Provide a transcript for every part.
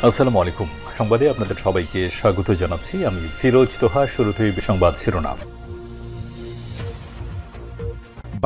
আসসালামু আলাইকুম। সংবাদে আপনাদের সবাইকে স্বাগত জানাচ্ছি। আমি ফিরোজ তোহা। শুরুতেই সংবাদ শিরোনাম।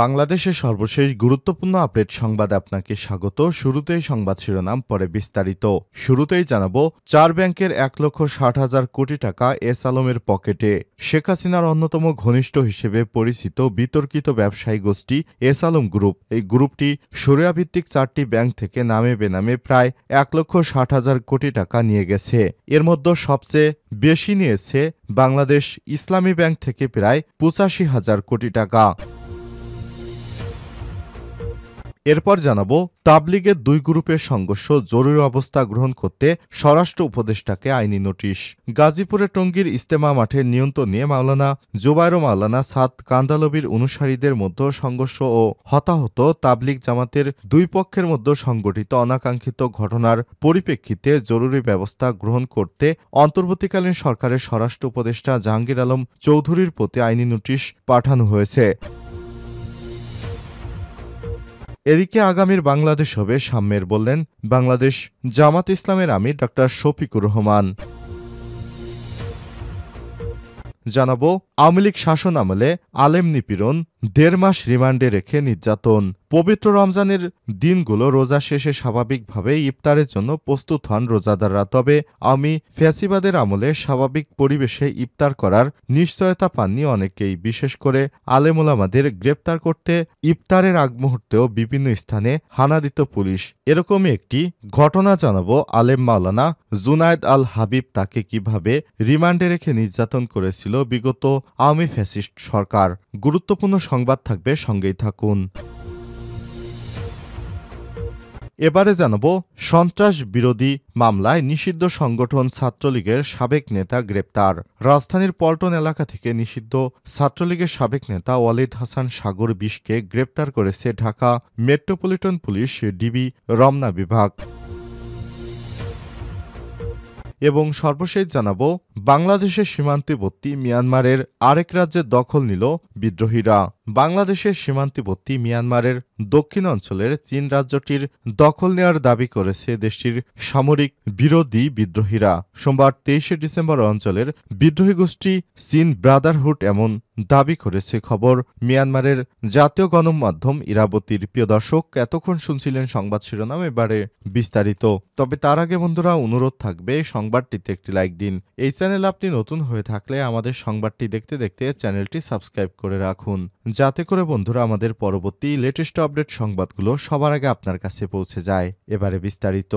বাংলাদেশের সর্বশেষ গুরুত্বপূর্ণ আপডেট সংবাদে আপনাকে স্বাগত। শুরুতেই সংবাদ শিরোনাম, পরে বিস্তারিত। শুরুতেই জানাবো, 4 ব্যাংকের 1,60,000 কোটি টাকা এস আলমের পকেটে। শেখ হাসিনার অন্যতম ঘনিষ্ঠ হিসেবে পরিচিত বিতর্কিত ব্যবসায়ী গোষ্ঠী এস আলম গ্রুপ। এই গ্রুপটি শরিয়াভিত্তিক 4টি ব্যাংক থেকে নামে বেনামে প্রায় 1,60,000 কোটি টাকা নিয়ে গেছে। এর মধ্যে সবচেয়ে বেশি নিয়েছে বাংলাদেশ ইসলামী ব্যাংক থেকে প্রায় 85,000 কোটি টাকা। এরপর জানাবো, তাবলিগের 2 গ্রুপের সংঘর্ষ, জরুরি অবস্থা গ্রহণ করতে স্বরাষ্ট্র উপদেষ্টাকে আইনি নোটিশ। গাজীপুরের টঙ্গীর ইজতেমা মাঠে নিয়ন্ত্রণ নিয়ে মাওলানা জুবায়ের ও মাওলানা সাদ কান্দালবির অনুসারীদের মধ্যে সংঘর্ষ ও হতাহত তাবলিগ জামাতের 2 পক্ষের মধ্যে সংঘটিত অনাকাঙ্ক্ষিত ঘটনার পরিপ্রেক্ষিতে জরুরি ব্যবস্থা গ্রহণ করতে অন্তর্বর্তীকালীন সরকারের স্বরাষ্ট্র উপদেষ্টা জাহাঙ্গীর আলম চৌধুরীর প্রতি আইনি নোটিশ পাঠানো হয়েছে। এদিকে আগামীর বাংলাদেশ হবে সাম্যের, বললেন বাংলাদেশ জামাত ইসলামের আমির ডা. শফিকুর রহমান। জানাবো, আওয়ামী লীগ শাসন আমলে আলেম নিপীড়ন, 1.5 মাস রিমান্ডে রেখে নির্যাতন। পবিত্র রমজানের দিনগুলো রোজা শেষে স্বাভাবিকভাবে ইফতারের জন্য প্রস্তুত হন রোজাদাররা। তবে আওয়ামী ফ্যাসিবাদের আমলে স্বাভাবিক পরিবেশে ইফতার করার নিশ্চয়তা পাননি অনেকেই। বিশেষ করে আলেম ওলামাদের গ্রেপ্তার করতে ইফতারের আগ মুহূর্তেও বিভিন্ন স্থানে হানা দিত পুলিশ। এরকমই একটি ঘটনা জানাবো, আলেম মাওলানা জুনায়েদ আল হাবিব, তাকে কিভাবে রিমান্ডে রেখে নির্যাতন করেছিল বিগত আওয়ামী ফ্যাসিস্ট সরকার। গুরুত্বপূর্ণ সংবাদ থাকবে, সঙ্গেই থাকুন। এবারে জানাবো, সন্ত্রাস বিরোধী মামলায় নিষিদ্ধ সংগঠন ছাত্রলীগের সাবেক নেতা গ্রেপ্তার। রাজধানীর পল্টন এলাকা থেকে নিষিদ্ধ ছাত্রলীগের সাবেক নেতা ওয়ালিদ হাসান সাগর বিশকে গ্রেপ্তার করেছে Dhaka metropolitan police DB Ramna বিভাগ। এবং সর্বশেষ জানাবো, বাংলাদেশের সীমান্তবর্তী মিয়ানমারের আরেক রাজ্যের দখল নিল বিদ্রোহীরা। বাংলাদেশের সীমান্তবর্তী মিয়ানমারের দক্ষিণ অঞ্চলের চীন রাজ্যটির দখল নেওয়ার দাবি করেছে দেশটির সামরিক বিরোধী বিদ্রোহীরা। সোমবার 23শে ডিসেম্বর অঞ্চলের বিদ্রোহী গোষ্ঠী চীন ব্রাদারহুড এমন দাবি করেছে, খবর মিয়ানমারের জাতীয় গণমাধ্যম ইরাবতীর। প্রিয় দর্শক, এতক্ষণ শুনছিলেন সংবাদ শিরোনাম, এবারে বিস্তারিত। তবে তার আগে বন্ধুরা, অনুরোধ থাকবে সংবাদটিতে একটি লাইক দিন। এই চ্যানেল আপনি নতুন হয়ে থাকলে আমাদের সংবাদটি দেখতে দেখতে চ্যানেলটি সাবস্ক্রাইব করে রাখুন, যাতে করে বন্ধুরা আমাদের পরবর্তী লেটেস্ট আপডেট সংবাদগুলো সবার আগে আপনার কাছে পৌঁছে যায়। এবারে বিস্তারিত।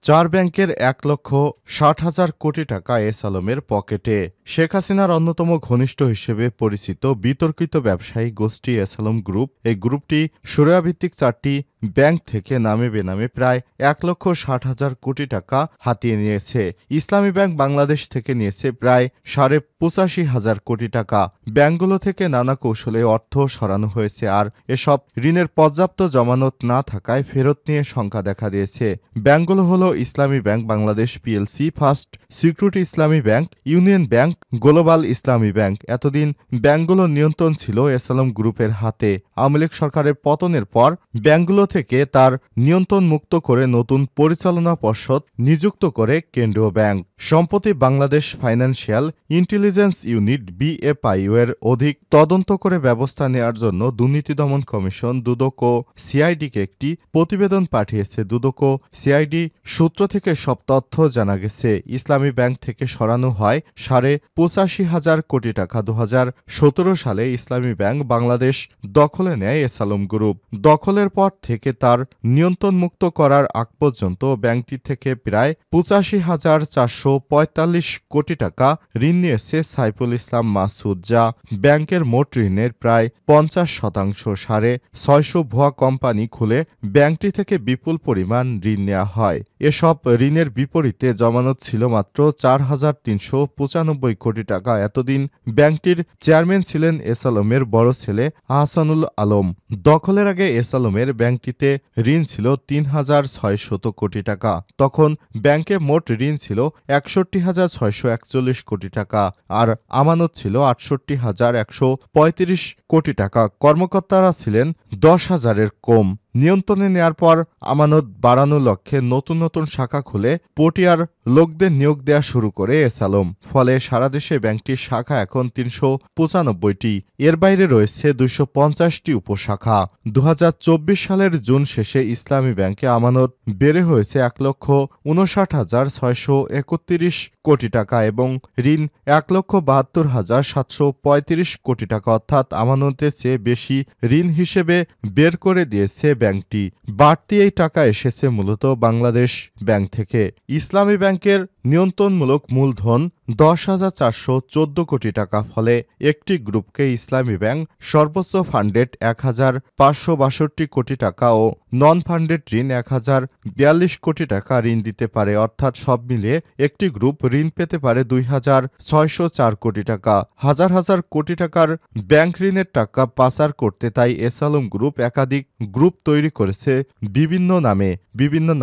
4 ব্যাংকের 1,60,000 কোটি টাকা এস আলমের পকেটে। শেখ হাসিনার অন্যতম ঘনিষ্ঠ হিসেবে পরিচিত বিতর্কিত ব্যবসায়ী গোষ্ঠী এস আলম গ্রুপ। এই গ্রুপটি শরিয়াভিত্তিক 4টি ব্যাংক থেকে নামে বেনামে প্রায় 1,60,000 কোটি টাকা হাতিয়ে নিয়েছে। ইসলামী ব্যাংক বাংলাদেশ থেকে নিয়েছে প্রায় 85,000 কোটি টাকা। ব্যাংকগুলো থেকে নানা কৌশলে অর্থ সরানো হয়েছে, আর এসব ঋণের পর্যাপ্ত জমানত না থাকায় ফেরত নিয়ে শঙ্কা দেখা দিয়েছে। ব্যাংকগুলো হলো ইসলামী bank Bangladesh PLC, first security ইসলামী ব্যাংক, ইউনিয়ন ব্যাংক, গ্লোবাল ইসলামী ব্যাংক। এতদিন ব্যাংকগুলোর নিয়ন্ত্রণ ছিল এস আলম গ্রুপের হাতে। আওয়ামী লীগ সরকারের পতনের পর ব্যাংকগুলো থেকে তার নিয়ন্ত্রণ মুক্ত করে নতুন পরিচালনা পর্ষদ নিযুক্ত করে কেন্দ্রীয় ব্যাংক। সম্প্রতি Bangladesh financial intelligence unit BFIU এর অধিক তদন্ত করে ব্যবস্থা নেওয়ার জন্য দুর্নীতি দমন কমিশন দুদক ও সিআইডিকে একটি প্রতিবেদন পাঠিয়েছে। দুদক ও সিআইডি সূত্র থেকে সব তথ্য জানা গেছে। ইসলামী ব্যাংক থেকে সরানো হয় 85,000 কোটি টাকা। 2017 সালে ইসলামী ব্যাংক বাংলাদেশ দখলে নেয় এস আলম গ্রুপ। দখলের পর থেকে তার নিয়ন্ত্রণ মুক্ত করার আগ পর্যন্ত ব্যাংকটি থেকে প্রায় 85,445 কোটি টাকা ঋণ নিয়েছে সাইফুল ইসলাম মাসুদ, যা ব্যাংকের মোট ঋণের প্রায় 50%। 650 ভুয়া কোম্পানি খুলে ব্যাংকটি থেকে বিপুল পরিমাণ ঋণ নেওয়া হয়। এসব ঋণের বিপরীতে জমানত ছিল মাত্র 4,395 কোটি টাকা। এতদিন ব্যাংকটির চেয়ারম্যান ছিলেন এস আলমের বড় ছেলে আহসানুল আলম। দখলের আগে এস আলমের ব্যাংকটিতে ঋণ ছিল 3,600 কোটি টাকা। তখন ব্যাংকে মোট ঋণ ছিল 61,641 কোটি টাকা, আর আমানত ছিল 68,135 কোটি টাকা। কর্মকর্তারা ছিলেন 10,000-এর কম। নিয়ন্ত্রণে নেয়ার পর আমানত বাড়ানোর লক্ষ্যে নতুন নতুন শাখা খুলে পটিয়ার লোকদের নিয়োগ দেওয়া শুরু করে এস আলম। ফলে সারা দেশে ব্যাংকটির শাখা এখন ৩৯৫টি। এর বাইরে রয়েছে ২৫০টি উপশাখা। ২০২৪ সালের জুন শেষে ইসলামী ব্যাংকে আমানত বেড়ে হয়েছে ১,৫৯,৬৩১ কোটি টাকা এবং ঋণ ১,৭২,৭৩৫ কোটি টাকা, অর্থাৎ আমানতের চেয়ে বেশি ঋণ হিসেবে বের করে দিয়েছে ব্যাংকটি। বাড়তি এই টাকা এসেছে মূলত বাংলাদেশ ব্যাংক থেকে। ইসলামী ব্যাংকের নিয়ন্ত্রণমূলক মূলধন ১০,৪১৪ কোটি টাকা। ফলে একটি গ্রুপকে ইসলামী ব্যাংক সর্বোচ্চ ফান্ডেড ১,৫৬২ কোটি টাকা ও নন ফান্ডেড ঋণ ১,০৪২ কোটি টাকা ঋণ দিতে পারে, অর্থাৎ সব মিলিয়ে একটি গ্রুপ ঋণ পেতে পারে ২,৬০৪ কোটি টাকা। হাজার হাজার কোটি টাকার ব্যাংক ঋণের টাকা পাচার করতে তাই এস আলম গ্রুপ একাধিক গ্রুপ তৈরি করেছে বিভিন্ন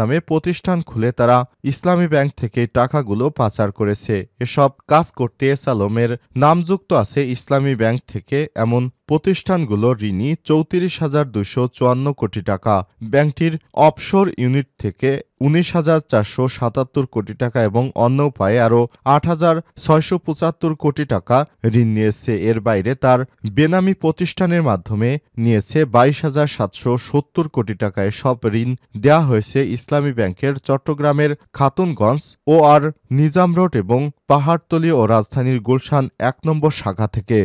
নামে প্রতিষ্ঠান খুলে তারা ইসলামী ব্যাংক থেকে টাকাগুলো পাচার করেছে। এসব কাজ করতে এস আলমের নামযুক্ত আছে ইসলামী ব্যাংক থেকে এমন প্রতিষ্ঠানগুলোর ঋণই ৩৪,২৫৪ কোটি টাকা, ব্যাংকটির অফশোর ইউনিট থেকে ১৯,৪৭৭ কোটি টাকা এবং অন্য উপায়ে আরও ৮,৬৭৫ কোটি টাকা ঋণ নিয়েছে। এর বাইরে তার বেনামি প্রতিষ্ঠানের মাধ্যমে নিয়েছে ২২,৭৭০ কোটি টাকা। এসব ঋণ দেওয়া হয়েছে ইসলামী ব্যাংকের চট্টগ্রামের খাতুনগঞ্জ ও আর নিজাম রোড এবং পাহাড়তলী ও রাজধানীর গুলশান ১ নম্বর শাখা থেকে।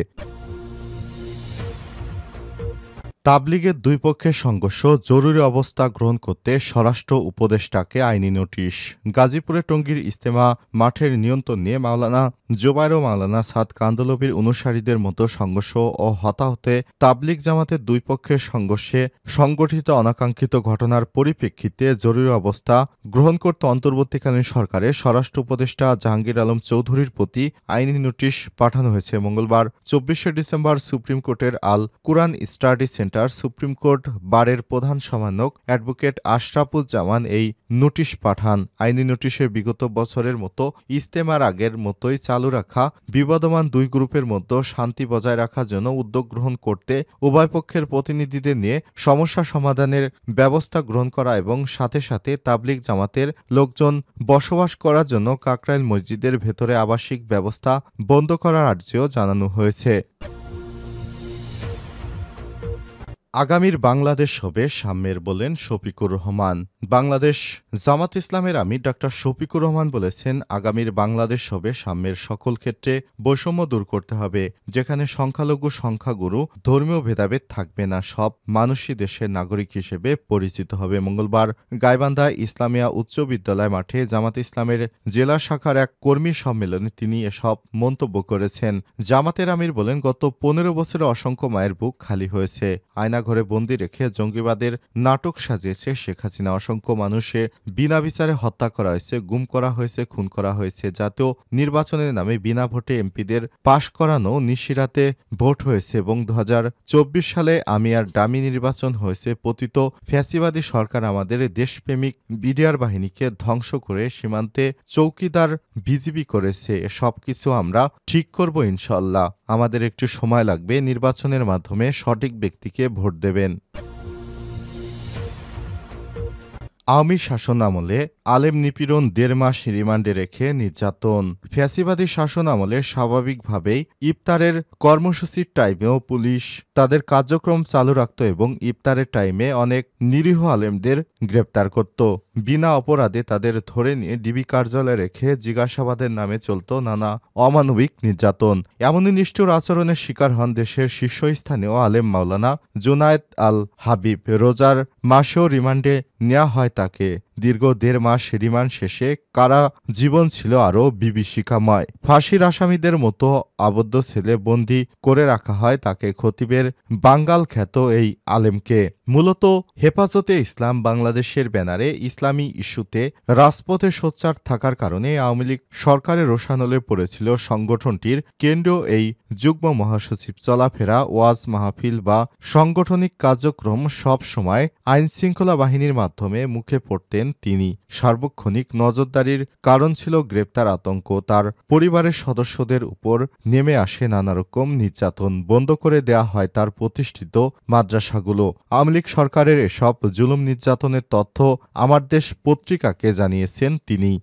তাবলিগের দুই পক্ষের সংঘর্ষ, জরুরি অবস্থা গ্রহণ করতে স্বরাষ্ট্র উপদেষ্টাকে আইনি নোটিশ। গাজীপুরে টঙ্গীর ইজতেমা মাঠের নিয়ন্ত্রণ নিয়ে মাওলানা জোবায়ের ও মাওলানা সাদ কান্দলবির অনুসারীদের মতো সংঘর্ষ ও হতাহতে তাবলিগ জামাতের দুই পক্ষের সংঘর্ষে সংগঠিত অনাকাঙ্ক্ষিত ঘটনার পরিপ্রেক্ষিতে জরুরি অবস্থা গ্রহণ করতে অন্তর্বর্তীকালীন সরকারের স্বরাষ্ট্র উপদেষ্টা জাহাঙ্গীর আলম চৌধুরীর প্রতি আইনি নোটিশ পাঠানো হয়েছে। মঙ্গলবার ২৪শে ডিসেম্বর সুপ্রিম কোর্টের আল কুরআন স্টাডি সেন্টার সুপ্রিম কোর্ট বারের প্রধান সমন্বয়ক অ্যাডভোকেট আশরাফুজ্জামান এই নোটিশ পাঠান। আইনি নোটিশে বিগত বছরের মতো ইজতেমার আগের মতোই চালু রাখা বিবাদমান দুই গ্রুপের মধ্যে শান্তি বজায় রাখার জন্য উদ্যোগ গ্রহণ করতে উভয় পক্ষের প্রতিনিধিদের নিয়ে সমস্যা সমাধানের ব্যবস্থা গ্রহণ করা এবং সাথে সাথে তাবলিগ জামাতের লোকজন বসবাস করার জন্য কাকরাইল মসজিদের ভেতরে আবাসিক ব্যবস্থা বন্ধ করার আর্জিও জানানো হয়েছে। আগামীর বাংলাদেশ হবে সাম্যের, বলেন শফিকুর রহমান। বাংলাদেশ জামাত ইসলামের আমির ডা. শফিকুর রহমান বলেছেন, আগামীর বাংলাদেশ হবে সাম্যের, সকল ক্ষেত্রে বৈষম্য দূর করতে হবে, যেখানে সংখ্যালঘু সংখ্যাগুরু ধর্মীয় ভেদাভেদ থাকবে না, সব মানুষই দেশের নাগরিক হিসেবে পরিচিত হবে। মঙ্গলবার গাইবান্ধা ইসলামিয়া উচ্চ বিদ্যালয় মাঠে জামাত ইসলামের জেলা শাখার এক কর্মী সম্মেলনে তিনি এসব মন্তব্য করেছেন। জামাতের আমির বলেন, গত ১৫ বছরে অসংখ্য মায়ের বুক খালি হয়েছে, আয়না ঘরে বন্দি রেখে জঙ্গিবাদের নাটক সাজিয়েছে শেখ হাসিনা, অসংখ্য মানুষের বিনা বিচারে হত্যা করা হয়েছে, গুম করা হয়েছে, খুন করা হয়েছে, জাতীয় নির্বাচনের নামে বিনা ভোটে এমপিদের পাশ করানো, নিশিরাতে ভোট হয়েছে এবং ২০২৪ সালে আমি আর ডামি নির্বাচন হয়েছে। পতিত ফ্যাসিবাদী সরকার আমাদের দেশপ্রেমিক বিডিআর বাহিনীকে ধ্বংস করে সীমান্তে চৌকিদার বিজিবি করেছে। সব কিছু আমরা ঠিক করব ইনশাল্লাহ। আমাদের একটু সময় লাগবে, নির্বাচনের মাধ্যমে সঠিক ব্যক্তিকে ভোট দেবেন। আওয়ামী শাসন আমলে আলেম নিপীড়ন, ১.৫ মাস রিমান্ডে রেখে নির্যাতন। ফ্যাসিবাদী শাসন আমলে স্বাভাবিকভাবেই ইফতারের কর্মসূচির টাইমেও পুলিশ তাদের কার্যক্রম চালু রাখত এবং ইফতারের টাইমে অনেক নিরীহ আলেমদের গ্রেপ্তার করত। বিনা অপরাধে তাদের ধরে নিয়ে ডিবি কার্যালয়ে রেখে জিজ্ঞাসাবাদের নামে চলত নানা অমানবিক নির্যাতন। এমনই নিষ্ঠুর আচরণের শিকার হন দেশের শীর্ষস্থানীয় আলেম মাওলানা জুনায়েদ আল হাবিব। রোজার মাসেও রিমান্ডে নেওয়া হয় তাকে। দীর্ঘ ১.৫ মাস রিমান্ড শেষে কারা জীবন ছিল আরও বিভীষিকাময়। ফাঁসির আসামিদের মতো আবদ্ধ ছেলে বন্দী করে রাখা হয় তাকে। খতিবের বাঙ্গাল খ্যাত এই আলেমকে মূলত হেফাজতে ইসলাম বাংলাদেশের ব্যানারে ইসলামী ইস্যুতে রাজপথে সোচ্চার থাকার কারণে আওয়ামী লীগ সরকারের রোষানলে পড়েছিল সংগঠনটির কেন্দ্রীয় এই যুগ্ম মহাসচিব। চলাফেরা, ওয়াজ মাহফিল বা সাংগঠনিক কার্যক্রম সব সময় আইনশৃঙ্খলা বাহিনীর মাধ্যমে মুখে পড়তেন জানিয়েছেন তিনি। সার্বক্ষণিক নজরদারির কারণ ছিল গ্রেপ্তার আতঙ্ক। তার পরিবারের সদস্যদের উপর নেমে আসে নানারকম নির্যাতন। বন্ধ করে দেয়া হয় তার প্রতিষ্ঠিত মাদ্রাসাগুলো। আওয়ামী লীগ সরকারের এসব জুলুম নির্যাতনের তথ্য আমার দেশ পত্রিকাকে জানিয়েছেন তিনি।